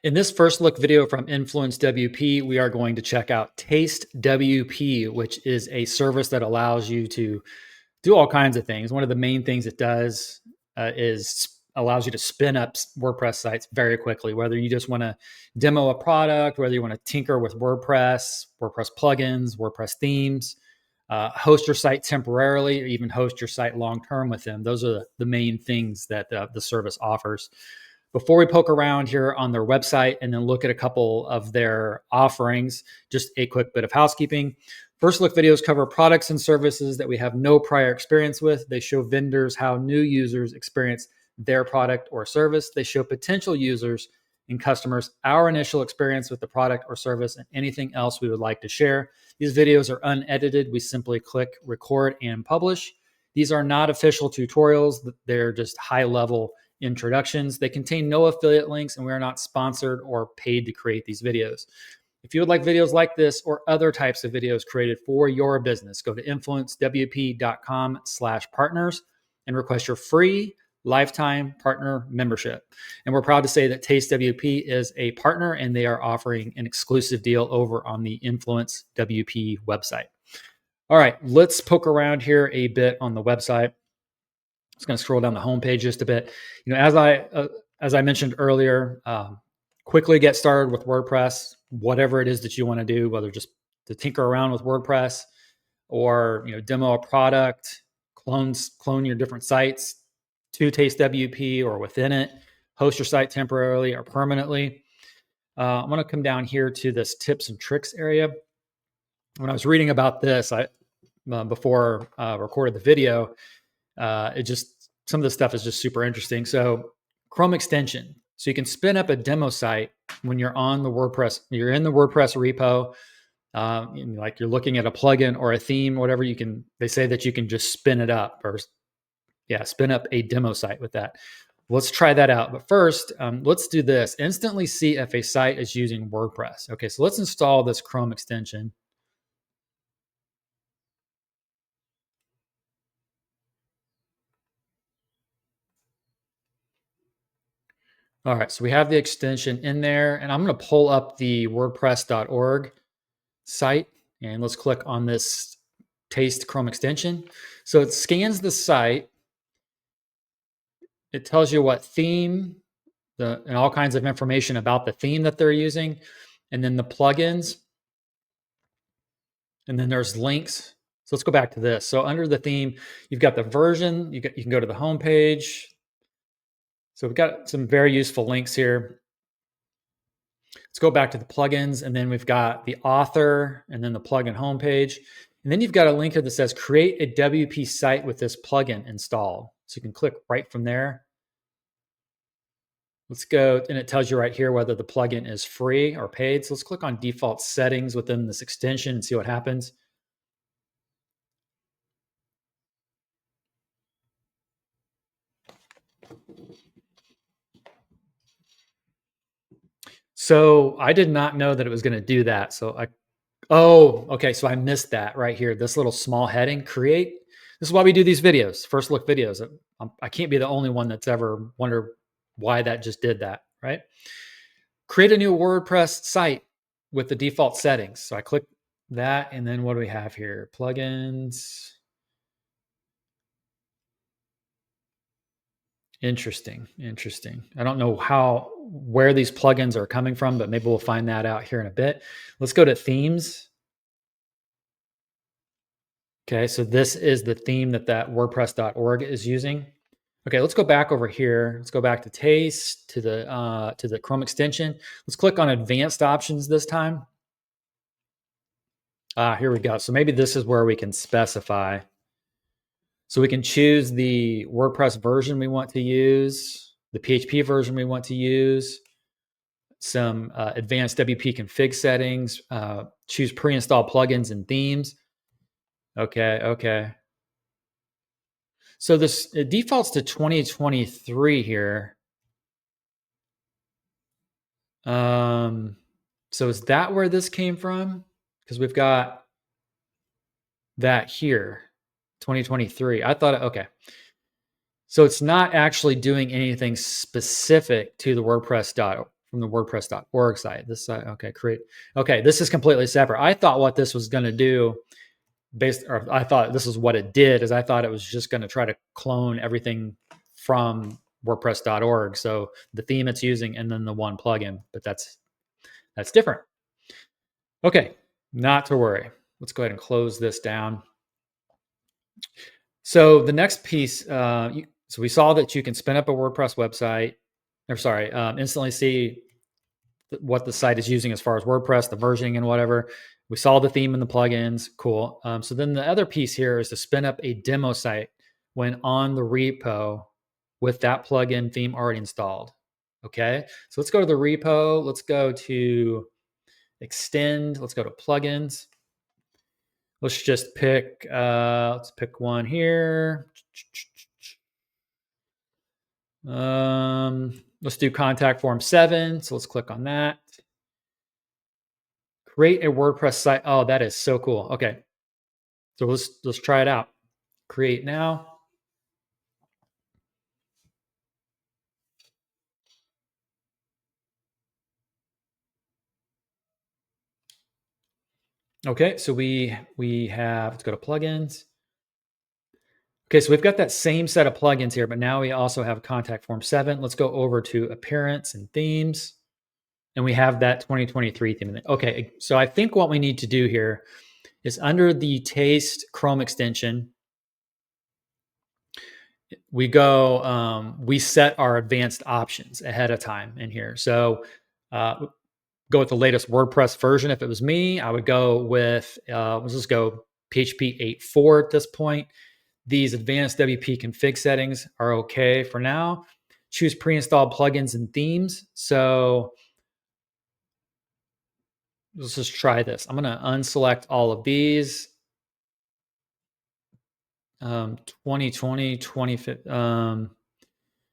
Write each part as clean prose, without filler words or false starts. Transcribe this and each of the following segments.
In this first look video from InfluenceWP, we are going to check out TasteWP, which is a service that allows you to do all kinds of things. One of the main things it does is allows you to spin up WordPress sites very quickly, whether you just want to demo a product, whether you want to tinker with WordPress, WordPress plugins, WordPress themes, host your site temporarily, or even host your site long-term with them. Those are the main things that the service offers. Before we poke around here on their website and then look at a couple of their offerings, just a quick bit of housekeeping. First look videos cover products and services that we have no prior experience with. They show vendors how new users experience their product or service. They show potential users and customers our initial experience with the product or service and anything else we would like to share. These videos are unedited. We simply click record and publish. These are not official tutorials. They're just high-level introductions. They contain no affiliate links, and we are not sponsored or paid to create these videos. If you would like videos like this or other types of videos created for your business, go to influencewp.com/partners and request your free lifetime partner membership. And we're proud to say that TasteWP is a partner, and they are offering an exclusive deal over on the InfluenceWP website. All right, let's poke around here a bit on the website. Just going to scroll down the homepage just a bit. As I mentioned earlier, quickly get started with WordPress, whatever it is that you want to do, whether just to tinker around with WordPress or demo a product, clone your different sites to TasteWP or within it, host your site temporarily or permanently. I'm going to come down here to this tips and tricks area. When I was reading about this, before recorded the video, some of the stuff is just super interesting. So Chrome extension. So you can spin up a demo site when you're in the WordPress repo, like you're looking at a plugin or a theme, whatever they say that you can just spin it up spin up a demo site with that. Let's try that out. But first, let's do this. Instantly see if a site is using WordPress. Okay, so let's install this Chrome extension. All right, so we have the extension in there, and I'm going to pull up the WordPress.org site, and let's click on this Taste Chrome extension. So it scans the site. It tells you what theme, and all kinds of information about the theme that they're using, and then the plugins, and then there's links. So let's go back to this. So under the theme, you've got the version. You can go to the home page. So we've got some very useful links here. Let's go back to the plugins, and then we've got the author and then the plugin homepage. And then you've got a link here that says create a WP site with this plugin installed. So you can click right from there. Let's go, and it tells you right here whether the plugin is free or paid. So let's click on default settings within this extension and see what happens. So I did not know that it was going to do that. Okay, so I missed that right here. This little small heading, create. This is why we do these videos, first look videos. I can't be the only one that's ever wondered why that just did that, right? Create a new WordPress site with the default settings. So I click that, and then what do we have here? Plugins. Interesting. I don't know where these plugins are coming from, but maybe we'll find that out here in a bit. Let's go to themes. Okay, so this is the theme that WordPress.org is using. Okay, let's go back over here. Let's go back to Taste, to the Chrome extension. Let's click on Advanced Options this time. Here we go. So maybe this is where we can specify. So we can choose the WordPress version we want to use, the PHP version we want to use, some advanced WP config settings, choose pre-install plugins and themes. Okay. So it defaults to 2023 here. So is that where this came from? Because we've got that here, 2023. I thought, okay. So it's not actually doing anything specific to the WordPress from the WordPress.org site. This site, okay, create. Okay, this is completely separate. I thought what this was going to do, I thought this is what it did, is I thought it was just going to try to clone everything from WordPress.org. So the theme it's using and then the one plugin, but that's different. Okay, not to worry. Let's go ahead and close this down. So the next piece, so we saw that you can spin up a WordPress website, instantly see what the site is using as far as WordPress, the versioning and whatever. We saw the theme and the plugins. Cool. So then the other piece here is to spin up a demo site when on the repo with that plugin theme already installed. Okay. So let's go to the repo. Let's go to extend. Let's go to plugins. Let's just pick, let's pick one here. Let's do contact form 7. So let's click on that. Create a WordPress site. Oh, that is so cool. Okay. So let's try it out. Create now. Okay, so we have, let's go to plugins. Okay, so we've got that same set of plugins here, but now we also have contact form 7. Let's go over to appearance and themes. And we have that 2023 theme. Okay, so I think what we need to do here is under the Taste Chrome extension, we go, we set our advanced options ahead of time in here. So go with the latest WordPress version. If it was me, I would go with, let's just go PHP 8.4 at this point. These advanced WP config settings are okay for now. Choose pre-installed plugins and themes. So let's just try this. I'm going to unselect all of these. 2020, 2050.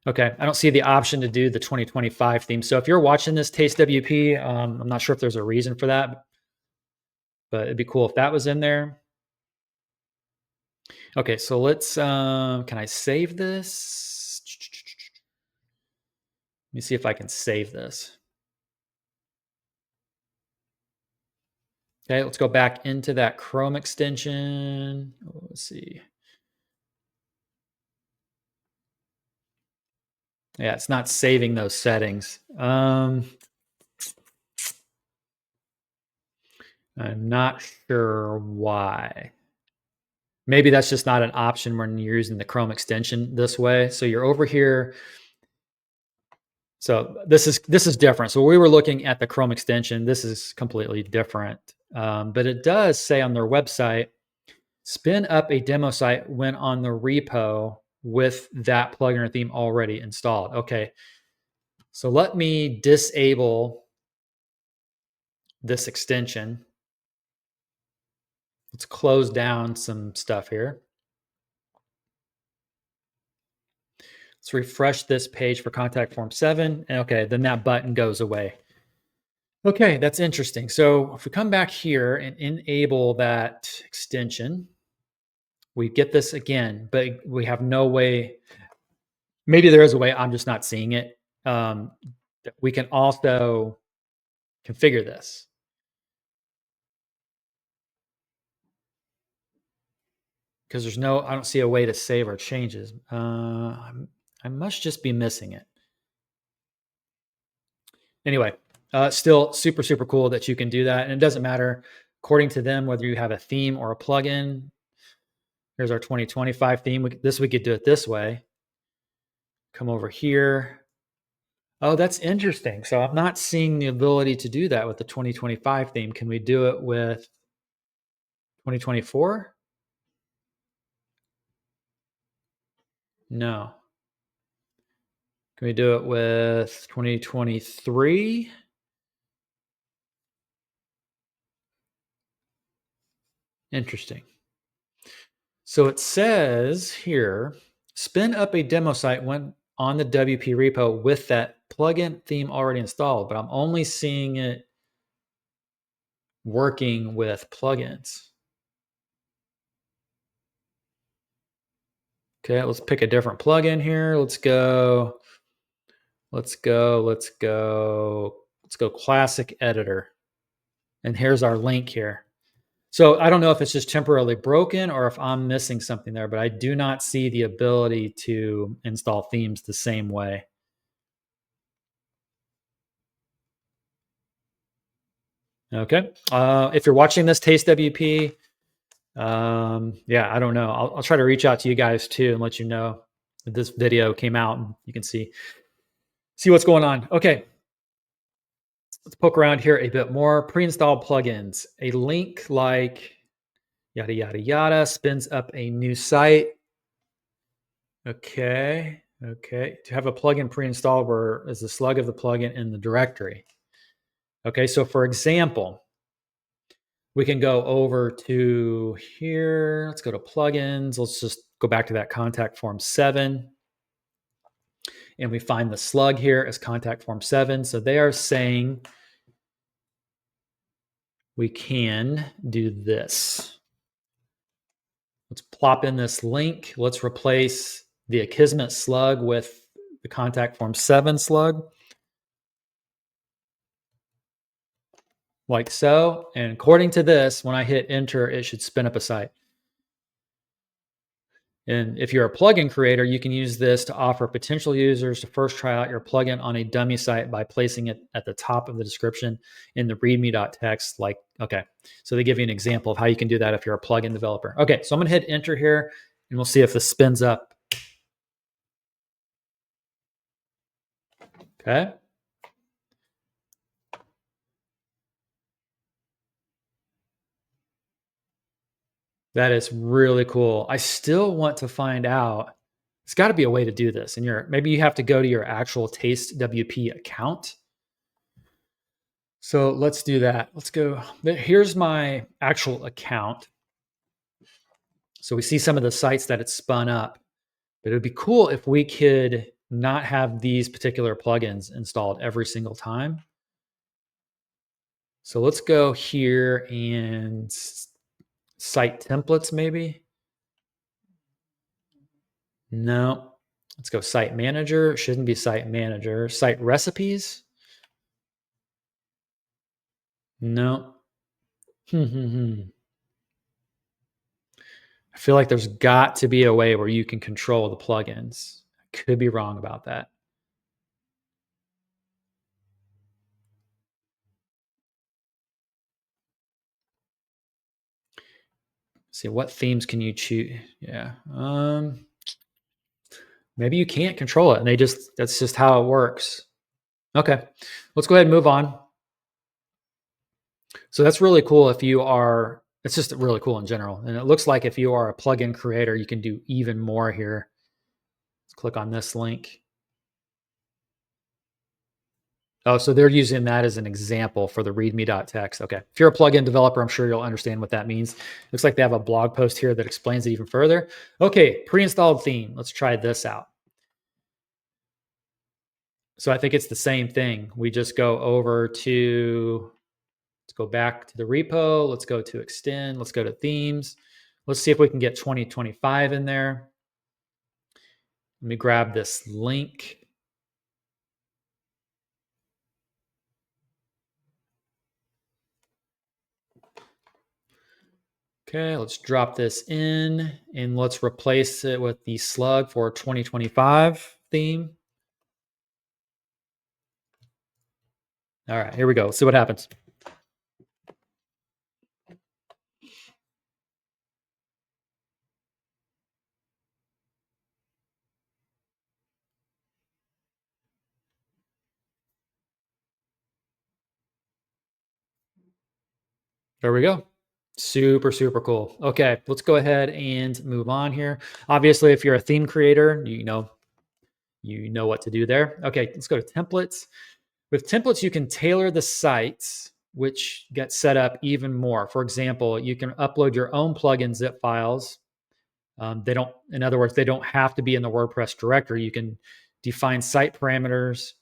Okay, I don't see the option to do the 2025 theme. So if you're watching this TasteWP, I'm not sure if there's a reason for that, but it'd be cool if that was in there. Okay, so let's, can I save this? Let me see if I can save this. Okay, let's go back into that Chrome extension. Let's see. Yeah, it's not saving those settings. I'm not sure why. Maybe that's just not an option when you're using the Chrome extension this way. So you're over here. So this is different. So we were looking at the Chrome extension. This is completely different. But it does say on their website, spin up a demo site when on the repo with that plugin or theme already installed. Okay. So let me disable this extension. Let's close down some stuff here. Let's refresh this page for contact form 7. And okay, then that button goes away. Okay, that's interesting. So if we come back here and enable that extension, we get this again, but we have no way. Maybe there is a way, I'm just not seeing it. We can also configure this. Because there's no, I don't see a way to save our changes. I must just be missing it. Anyway, still super, super cool that you can do that. And it doesn't matter, according to them, whether you have a theme or a plugin. Here's our 2025 theme. We could do it this way. Come over here. Oh, that's interesting. So I'm not seeing the ability to do that with the 2025 theme. Can we do it with 2024? No. Can we do it with 2023? Interesting. So it says here, spin up a demo site when on the WP repo with that plugin theme already installed, but I'm only seeing it working with plugins. Okay, let's pick a different plugin here. Let's go Let's go classic editor. And here's our link here. So I don't know if it's just temporarily broken or if I'm missing something there, but I do not see the ability to install themes the same way. Okay. If you're watching this TasteWP, yeah, I don't know. I'll try to reach out to you guys too and let you know that this video came out and you can see what's going on. Okay. Let's poke around here a bit more. Pre-installed plugins. A link like yada, yada, yada spins up a new site. Okay. Okay. To have a plugin pre-installed, where is the slug of the plugin in the directory? Okay. So for example, we can go over to here. Let's go to plugins. Let's just go back to that contact form 7. And we find the slug here as contact form 7. So they are saying we can do this. Let's plop in this link. Let's replace the Akismet slug with the contact form 7 slug. Like so. And according to this, when I hit enter, it should spin up a site. And if you're a plugin creator, you can use this to offer potential users to first try out your plugin on a dummy site by placing it at the top of the description in the readme.txt. Like, okay, so they give you an example of how you can do that if you're a plugin developer. Okay, so I'm gonna hit enter here and we'll see if this spins up. Okay. That is really cool. I still want to find out. It's got to be a way to do this. And maybe you have to go to your actual TasteWP account. So let's do that. Let's go. Here's my actual account. So we see some of the sites that it's spun up. But it would be cool if we could not have these particular plugins installed every single time. So let's go here and site templates maybe. No. Let's go site manager. Shouldn't be site manager. Site recipes. No. I feel like there's got to be a way where you can control the plugins. I could be wrong about that. See, what themes can you choose? Yeah. Maybe you can't control it and that's just how it works. Okay, let's go ahead and move on. So that's really cool it's just really cool in general. And it looks like if you are a plugin creator, you can do even more here. Let's click on this link. Oh, so they're using that as an example for the readme.txt. Okay. If you're a plugin developer, I'm sure you'll understand what that means. Looks like they have a blog post here that explains it even further. Okay, pre-installed theme. Let's try this out. So I think it's the same thing. We just go over to, let's go back to the repo. Let's go to extend. Let's go to themes. Let's see if we can get 2025 in there. Let me grab this link. Okay, let's drop this in and let's replace it with the slug for 2025 theme. All right, here we go. Let's see what happens. There we go. Super, super cool. Okay, let's go ahead and move on here. Obviously, if you're a theme creator, you know what to do there. Okay, let's go to templates. With templates, you can tailor the sites, which get set up even more. For example, you can upload your own plugin zip files. In other words, they don't have to be in the WordPress directory. You can define site parameters,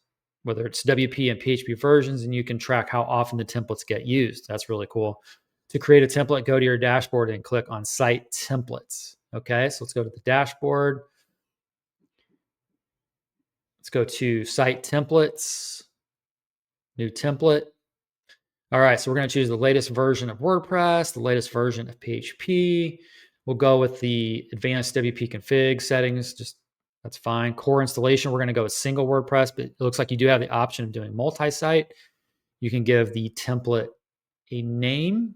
whether it's WP and PHP versions, and you can track how often the templates get used. That's really cool. To create a template, go to your dashboard and click on Site Templates. Okay, so let's go to the dashboard. Let's go to site templates, new template. All right, so we're going to choose the latest version of WordPress, the latest version of PHP. We'll go with the advanced WP config settings. Just that's fine. Core installation, we're going to go with single WordPress, but it looks like you do have the option of doing multi-site. You can give the template a name,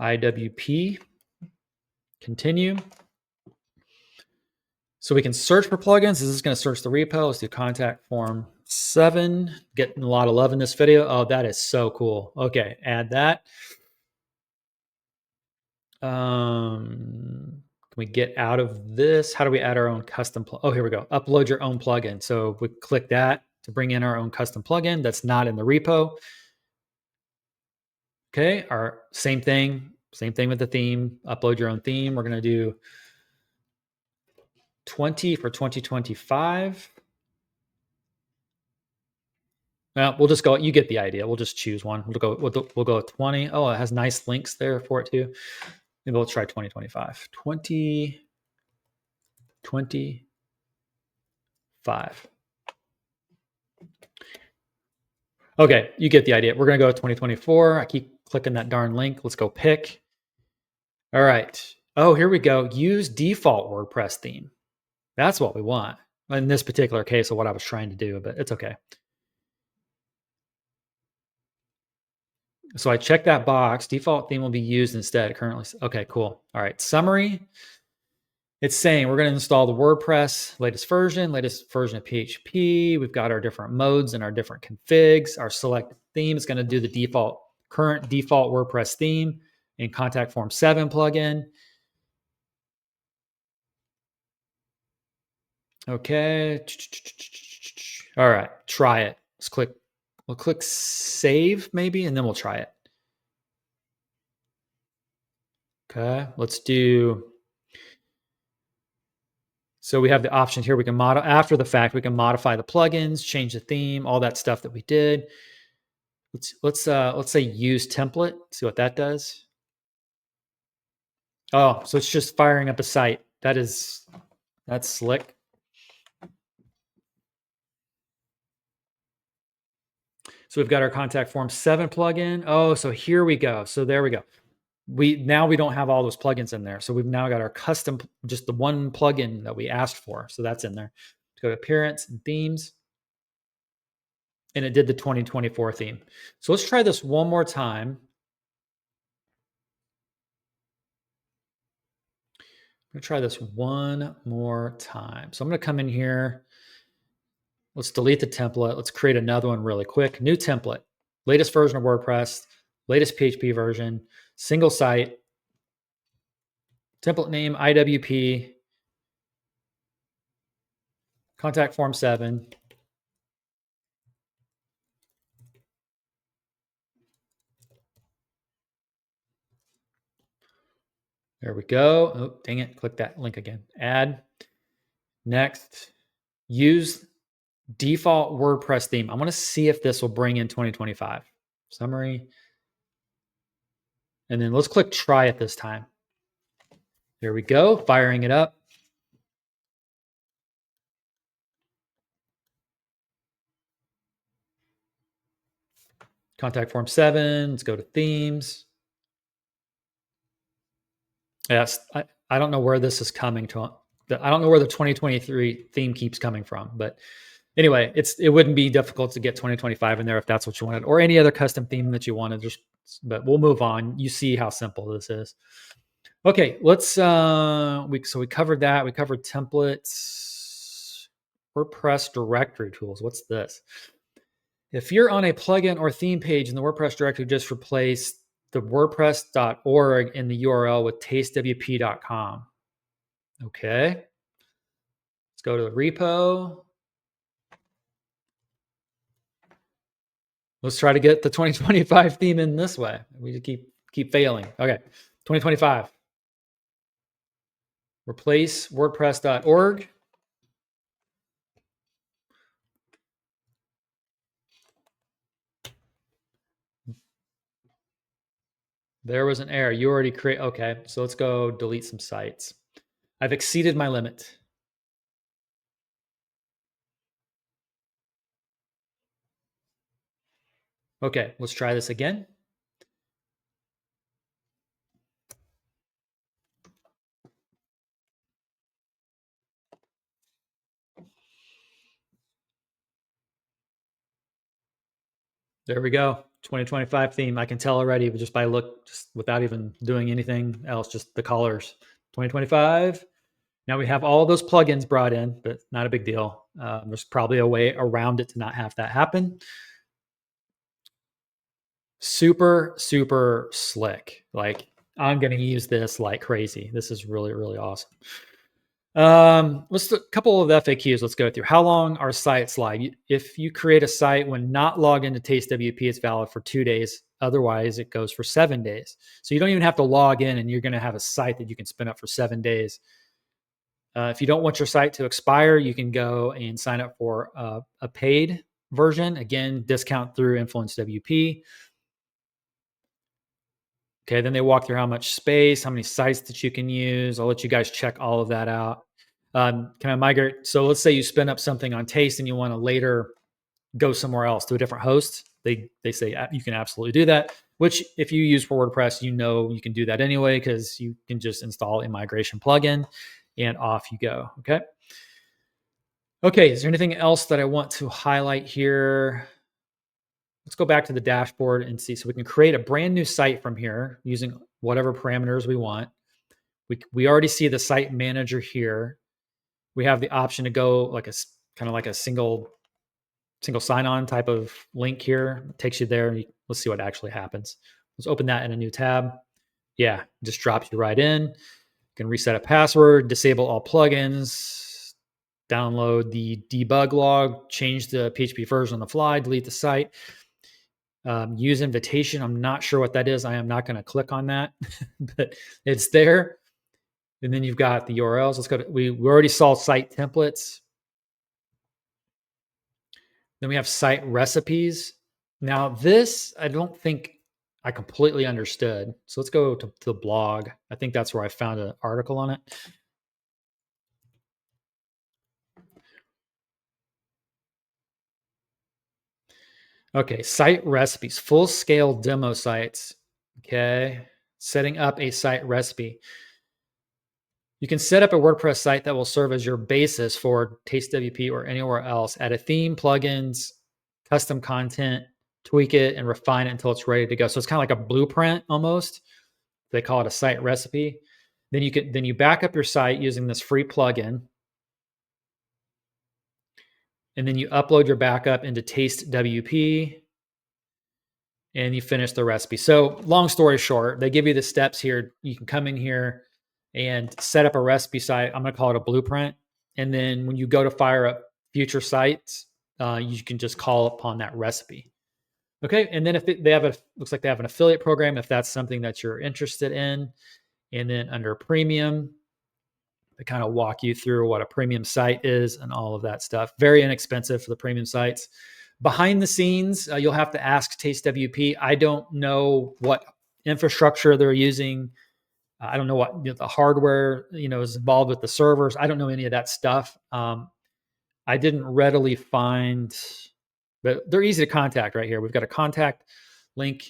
IWP, continue. So we can search for plugins. This is going to search the repo. Let's do contact form 7. Getting a lot of love in this video. Oh, that is so cool. Okay, add that. Can we get out of this? How do we add our own custom oh, here we go. Upload your own plugin. So we click that to bring in our own custom plugin that's not in the repo. Okay, our same thing with the theme. Upload your own theme. We're going to do 20 for 2025. Well, we'll just go. You get the idea. We'll just choose one. We'll go with 20. Oh, it has nice links there for it too. Maybe we'll try 2025. 2025. Okay, you get the idea. We're going to go with 2024. I keep clicking that darn link. Let's go pick. All right. Oh, here we go. Use default WordPress theme. That's what we want in this particular case of what I was trying to do, but it's okay. So I check that box. Default theme will be used instead currently. Okay, cool. All right. Summary. It's saying we're going to install the WordPress latest version of PHP. We've got our different modes and our different configs. Our select theme is going to do the current default WordPress theme in contact form 7 plugin. Okay. All right. Try it. We'll click save maybe, and then we'll try it. Okay. Let's do. So we have the option here. We can after the fact, we can modify the plugins, change the theme, all that stuff that we did. Let's say use template. See what that does. Oh, so it's just firing up a site. That's slick. So we've got our contact form 7 plugin. Oh, so here we go. So there we go. Now we don't have all those plugins in there. So we've now got our custom, just the one plugin that we asked for. So that's in there. Let's go to appearance and themes. And it did the 2024 theme. So let's try this one more time. I'm going to try this one more time. So I'm going to come in here. Let's delete the template. Let's create another one really quick. New template, latest version of WordPress, latest PHP version, single site, template name, IWP, contact form 7. There we go. Oh, dang it. Click that link again. Add. Next. Use default WordPress theme. I want to see if this will bring in 2025. Summary. And then let's click try it this time. There we go. Firing it up. Contact form 7. Let's go to themes. Yes, I don't know where this is coming to. I don't know where the 2023 theme keeps coming from, but anyway, it wouldn't be difficult to get 2025 in there if that's what you wanted, or any other custom theme that you wanted. But we'll move on. You see how simple this is. Okay, let's. We covered that. We covered templates, WordPress directory tools. What's this? If you're on a plugin or theme page in the WordPress directory, just replace the WordPress.org in the URL with TasteWP.com. Okay. Let's go to the repo. Let's try to get the 2025 theme in this way. We just keep failing. Okay. 2025. Replace WordPress.org. There was an error. You already create. Okay. So let's go delete some sites. I've exceeded my limit. Okay, let's try this again. There we go. 2025 theme. I can tell already just by look, just without even doing anything else, just the colors. 2025. Now we have all those plugins brought in, but not a big deal. There's probably a way around it to not have that happen. Super, super slick. Like I'm going to use this like crazy. This is really, really awesome. Let's do a couple of FAQs. Let's go through. How long are sites live? If you create a site when not logged into TasteWP, it's valid for 2 days. Otherwise, it goes for 7 days. So you don't even have to log in, and you're going to have a site that you can spin up for 7 days. If you don't want your site to expire, you can go and sign up for a paid version. Again, discount through InfluenceWP. Okay, then they walk through how much space, how many sites that you can use. I'll let you guys check all of that out. Can I migrate? So let's say you spin up something on Taste and you want to later go somewhere else to a different host. They say you can absolutely do that, which if you use for WordPress, you know you can do that anyway because you can just install a migration plugin and off you go. Okay. Okay, is there anything else that I want to highlight here? Let's go back to the dashboard and see. So we can create a brand new site from here using whatever parameters we want. We already see the site manager here. We have the option to go like a kind of like a single sign-on type of link here. It takes you there. Let's see what actually happens. Let's open that in a new tab. Yeah, just drops you right in. You can reset a password, disable all plugins, download the debug log, change the PHP version on the fly, delete the site. Use invitation. I'm not sure what that is. I am not going to click on that, but it's there. And then you've got the URLs. Let's go to, we already saw site templates. Then we have site recipes. Now this, I don't think I completely understood. So let's go to the blog. I think that's where I found an article on it. Okay, site recipes, full scale demo sites. Okay, setting up a site recipe. You can set up a WordPress site that will serve as your basis for TasteWP or anywhere else. Add a theme, plugins, custom content, tweak it, and refine it until it's ready to go. So it's kind of like a blueprint almost. They call it a site recipe. Then you back up your site using this free plugin, and then you upload your backup into TasteWP, and you finish the recipe. So long story short, they give you the steps here. You can come in here and set up a recipe site. I'm going to call it a blueprint. And then when you go to fire up future sites, you can just call upon that recipe. Okay. And then if they have looks like they have an affiliate program, if that's something that you're interested in. And then under premium, they kind of walk you through what a premium site is and all of that stuff. Very inexpensive for the premium sites. Behind the scenes, you'll have to ask TasteWP. I don't know what infrastructure they're using. I don't know what the hardware is involved with the servers. I don't know any of that stuff. I didn't readily find, but they're easy to contact right here. We've got a contact link.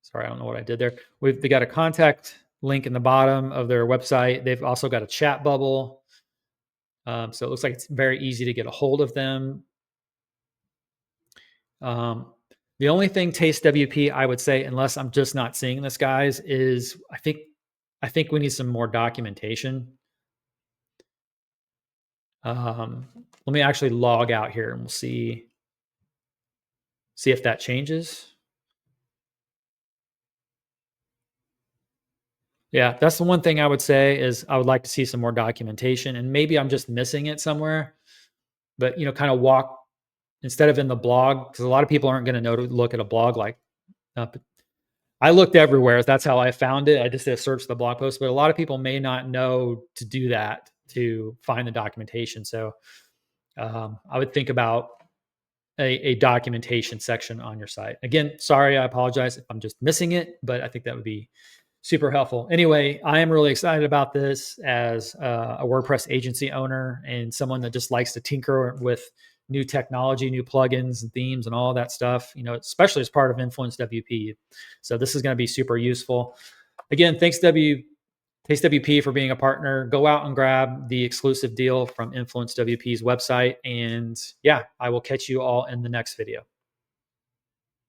Sorry, I don't know what I did there. They got a contact link in the bottom of their website. They've also got a chat bubble. So it looks like it's very easy to get a hold of them. The only thing TasteWP, I would say, unless I'm just not seeing this, guys, is I think we need some more documentation. Let me actually log out here and we'll see if that changes. Yeah, that's the one thing I would say is I would like to see some more documentation, and maybe I'm just missing it somewhere. But kind of walk instead of in the blog, because a lot of people aren't going to know to look at a blog like. I looked everywhere. That's how I found it. I just did a search the blog post, but a lot of people may not know to do that to find the documentation. So I would think about a documentation section on your site. Again, sorry, I apologize if I'm just missing it, but I think that would be super helpful. Anyway, I am really excited about this as a WordPress agency owner and someone that just likes to tinker with new technology, new plugins and themes and all that stuff, you know, especially as part of InfluenceWP. So this is going to be super useful. Again, thanks TasteWP for being a partner. Go out and grab the exclusive deal from InfluenceWP's website. And yeah, I will catch you all in the next video.